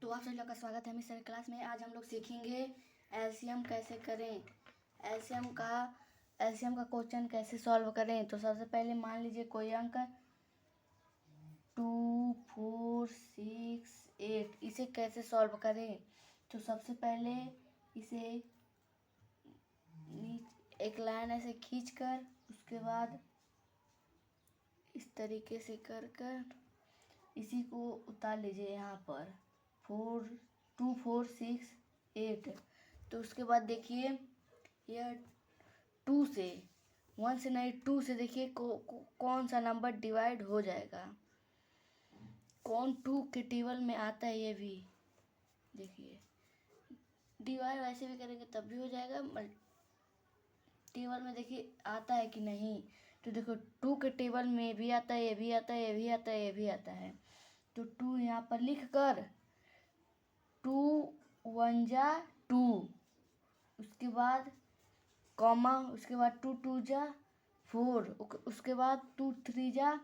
तो आप सभी लोग का स्वागत है मेरी क्लास में। आज हम लोग सीखेंगे एलसीएम कैसे करें, एलसीएम का क्वेश्चन कैसे सॉल्व करें। तो सबसे पहले मान लीजिए कोई अंक 2, 4, 6, 8, इसे कैसे सॉल्व करें। तो सबसे पहले इसे एक लाइन ऐसे खींचकर उसके बाद इस तरीके से कर इसी को उतार लीजिए यहाँ पर 2, 4, 6, 8। तो उसके बाद देखिए यह 2 से 1 से नहीं 2 से देखिए कौन सा नंबर डिवाइड हो जाएगा, कौन 2 के टेबल में आता है। ये भी देखिए डिवाइड वैसे भी करेंगे तब भी हो जाएगा, टेबल में देखिए आता है कि नहीं। तो देखो 2 के टेबल में भी आता है, ये भी आता है, ये भी आता है, ये भी आता है। तो 2 यहाँ पर लिख कर 2 1 जा 2, उसके बाद कॉमा, उसके बाद 2 2 जा 4, उसके बाद 2 3 जा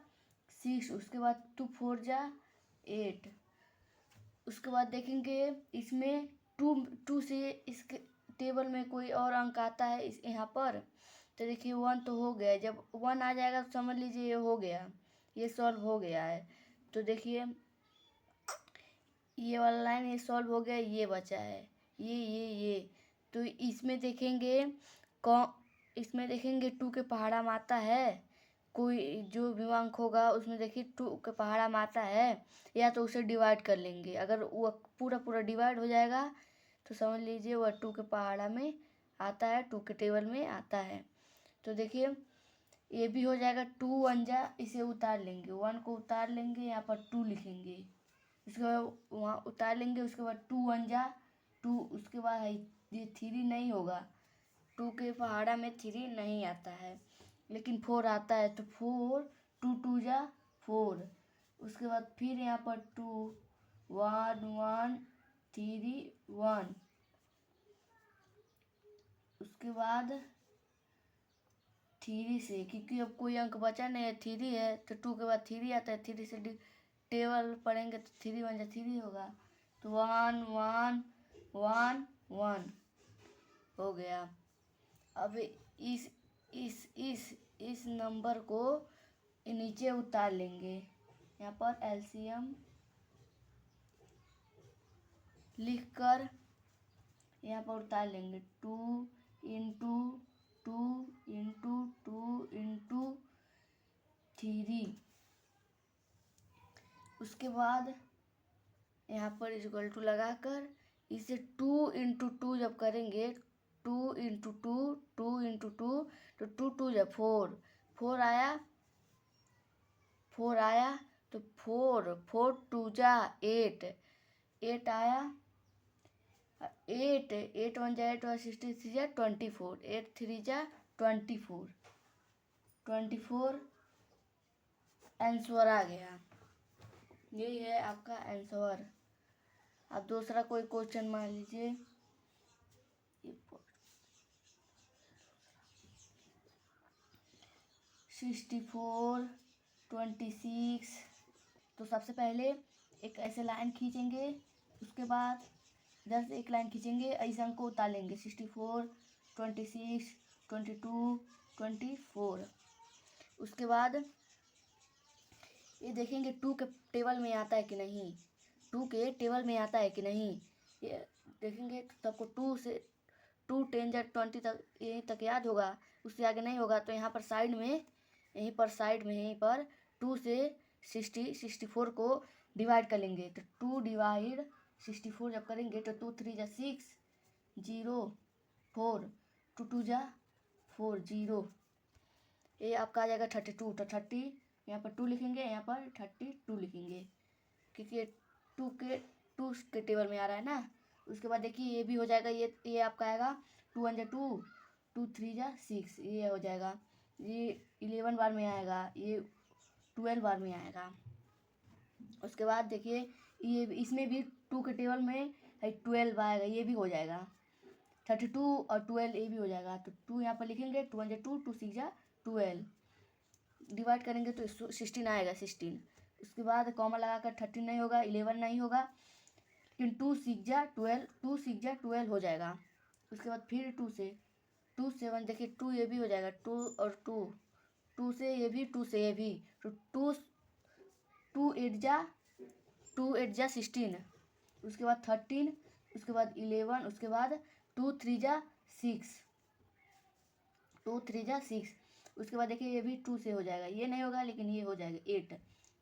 6, उसके बाद 2 4 जा 8। उसके बाद देखेंगे इसमें 2 से इसके टेबल में कोई और अंक आता है इस यहाँ पर। तो देखिए 1 तो हो गया, जब 1 आ जाएगा तो समझ लीजिए ये हो गया, ये सॉल्व हो गया है। तो देखिए ये वाला लाइन ये सॉल्व हो गया, ये बचा है ये। तो इसमें देखेंगे इसमें देखेंगे 2 के पहाड़ा में आता है, कोई जो भी अंक होगा उसमें देखिए 2 के पहाड़ा में आता है, या तो उसे डिवाइड कर लेंगे। अगर वो पूरा डिवाइड हो जाएगा तो समझ लीजिए वह 2 के पहाड़ा में आता है, 2 के टेबल में आता है। तो देखिए ये भी हो जाएगा 2 1 जा, इसे उतार लेंगे, 1 को उतार लेंगे, यहाँ पर 2 लिखेंगे, उसके बाद वहाँ उतार लेंगे, उसके बाद 2 1 जा 2, उसके बाद है ये 3 नहीं होगा, 2 के पहाड़ा में 3 नहीं आता है, लेकिन 4 आता है। तो 4 2 2 जा 4, उसके बाद फिर यहाँ पर 2 1 1 3 1, उसके बाद 3 से, क्योंकि अब कोई अंक बचा नहीं है, 3 है तो 2 के बाद 3 आता है, 3 से टेबल पढ़ेंगे तो 3 1 जा 3 होगा। तो 1 1 1 1 हो गया। अब इस नंबर को नीचे उतार लेंगे, यहाँ पर एलसीएम लिखकर यहाँ पर उतार लेंगे 2 इंटू 2 इंटू 2 इंटू 3। उसके बाद यहाँ पर इक्वल टू लगाकर इसे 2 इंटू 2 जब करेंगे, 2 इंटू 2 2 इंटू 2, तो 2 2 जब 4 4 आया, 4 आया तो 4 4 2 जा 8 8 आया, 8 8 1 जा 8 63 जा 24, 8 3 जा 24 24 आंसर आ गया। यही है आपका आंसर। अब दूसरा कोई क्वेश्चन मान लीजिए, 64 26। तो सबसे पहले एक ऐसे लाइन खींचेंगे, उसके बाद इधर से एक लाइन खींचेंगे, ऐसे अंक को उतार लेंगे 64 26 22 24। उसके बाद ये देखेंगे 2 के टेबल में आता है कि नहीं, 2 के टेबल में आता है कि नहीं, ये देखेंगे। तो आपको 2 से 2 10 जा 20 तक यहीं तक याद होगा, उससे आगे नहीं होगा। तो यहाँ पर साइड में यहीं पर 2 से 64 को डिवाइड कर लेंगे। तो 2 डिवाइड 64 जब करेंगे तो 2 3 जा 6 0 4, 2 2 जा 4 0, ये आपका आ जाएगा 32। तो 30 यहाँ पर 2 लिखेंगे, यहाँ पर 32 लिखेंगे, क्योंकि 2 के टेबल में आ रहा है ना। उसके बाद देखिए ये भी हो जाएगा, ये आपका आएगा 2 1 जा 2 2 3 जा 6, ये हो जाएगा। ये 11 बार में आएगा, ये 12 बार में आएगा। उसके बाद देखिए ये इसमें भी 2 के टेबल में 12 आएगा, ये भी हो जाएगा। 32 और 12 ये भी हो जाएगा। तो 2 यहाँ पर लिखेंगे, 2 1 जा 2 2 6 जा 12, डिवाइड करेंगे तो 16 आएगा 16। उसके बाद कॉमा लगाकर 13 नहीं होगा, 11 नहीं होगा, लेकिन 2 6 जा 12 हो जाएगा। उसके बाद फिर 2 से 2 7 देखिए 2 ये भी हो जाएगा, 2 और 2 से ये भी, 2 से ये भी, तो 2 8 जा 16, उसके बाद 13, उसके बाद 11, उसके बाद 2 3 जा 6, 2 3 जा 6, उसके बाद देखिए ये भी 2 से हो जाएगा, ये नहीं होगा लेकिन ये हो जाएगा 8,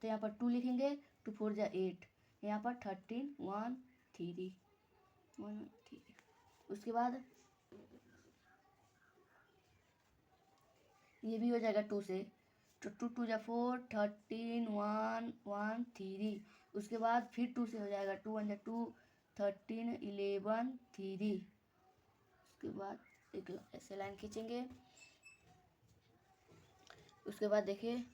तो यहाँ पर 2 लिखेंगे, 2 4 जा 8, यहाँ पर 13 1 3 1 3, उसके बाद ये भी हो जाएगा 2 से, तो 2 2 जा 4 13 1 1 3, उसके बाद फिर 2 से हो जाएगा, 2 1 जा 2 13 11 3, उसके बाद एक ऐसे लाइन खींचेंगे। उसके बाद देखिए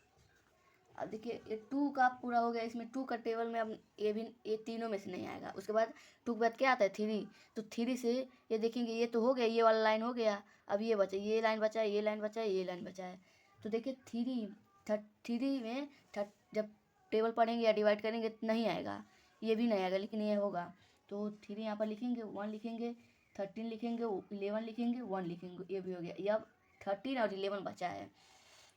अब देखिए ये 2 का पूरा हो गया, इसमें 2 का टेबल में अब ये तीनों में से नहीं आएगा। उसके बाद 2 के बाद क्या आता है 3, तो 3 से ये देखेंगे ये तो हो गया, ये वाला लाइन हो गया, अब ये बचा, ये लाइन बचा है, ये लाइन बचा है, ये लाइन बचा है, तो देखिए 3 में जब टेबल पढ़ेंगे या डिवाइड करेंगे तो नहीं आएगा, ये भी नहीं आएगा, लेकिन ये होगा, तो 3 यहाँ पर लिखेंगे, 1 लिखेंगे, 13 लिखेंगे, 11 लिखेंगे, 1 लिखेंगे, ये भी हो गया, ये अब 13 और 11 बचा है।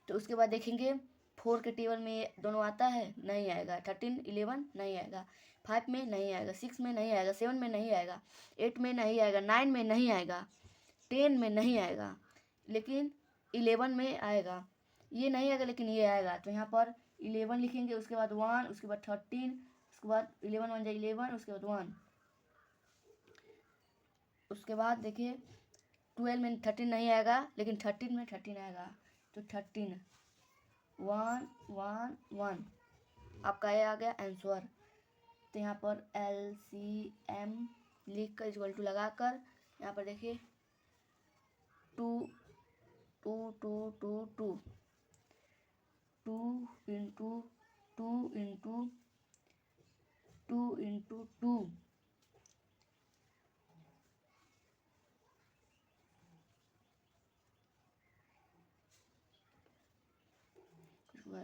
तो उसके बाद देखेंगे 4 के टेबल में ये दोनों आता है, नहीं आएगा, 13 11 नहीं आएगा, 5 में नहीं आएगा, 6 में नहीं आएगा, 7 में नहीं आएगा, 8 में नहीं आएगा, 9 में नहीं आएगा, 10 में नहीं आएगा, लेकिन 11 में आएगा, ये नहीं आएगा लेकिन ये आएगा, तो यहाँ पर 11 लिखेंगे, उसके बाद 1, उसके बाद 13, उसके बाद 11 1 जा 11, उसके बाद 1, उसके बाद देखिए 12 में 13 नहीं आएगा लेकिन 13 में 13 आएगा, तो 13 1 1 1 आपका ये आ गया आंसर। तो यहाँ पर LCM लिख कर इक्वल टू लगा कर यहाँ पर देखिए 2 2 2 2 2 2 into 2 into 2 into 2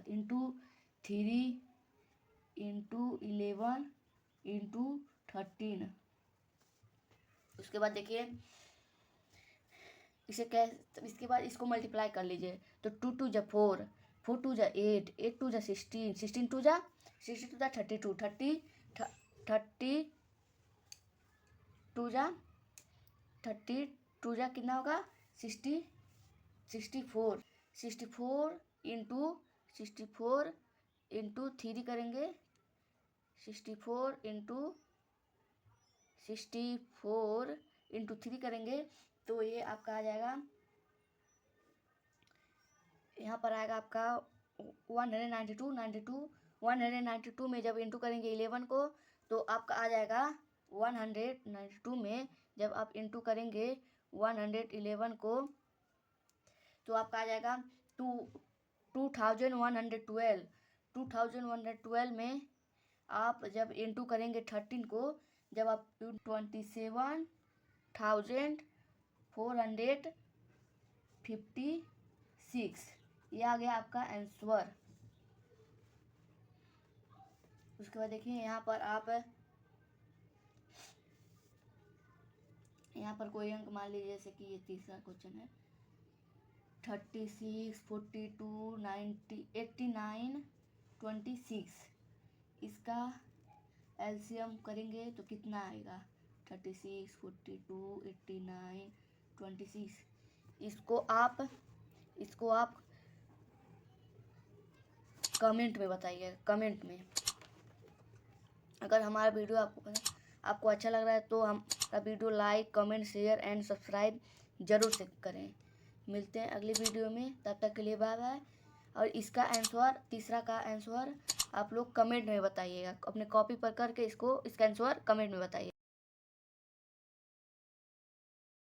into 3 into 11 into 13, उसके बाद देखिए इसे इसके बाद इसको मल्टीप्लाई कर लीजिए, तो 2 2 जा 4 4 2 जा 8 8 2 जा 16 16 2 जा 32 32 जा कितना होगा 64 64 इंटू 3 करेंगे, 64 इंटू 3 करेंगे, तो ये आपका आ जाएगा, यहाँ पर आएगा आपका 192 में जब इंटू करेंगे 11 को तो आपका आ जाएगा 192 में जब आप इंटू करेंगे 111 को तो आपका आ जाएगा 2112 में आप जब इंटू करेंगे 13 को, जब आप 27,456 ये आ गया आपका आंसर। उसके बाद देखिए यहाँ पर आप यहाँ पर कोई अंक मान लीजिए, जैसे कि ये तीसरा क्वेश्चन है 36 42 90 89 26, इसका एलसीएम करेंगे तो कितना आएगा 36 42 89 26, इसको आप कमेंट में बताइए, कमेंट में। अगर हमारा वीडियो आपको अच्छा लग रहा है तो हमारा video like comment share and subscribe जरूर से करें। मिलते हैं अगली वीडियो में, तब तक के लिए बाय बाय। और इसका आंसर तीसरा का आंसर आप लोग कमेंट में बताइएगा, अपने कॉपी पर करके इसका आंसर कमेंट में बताइए।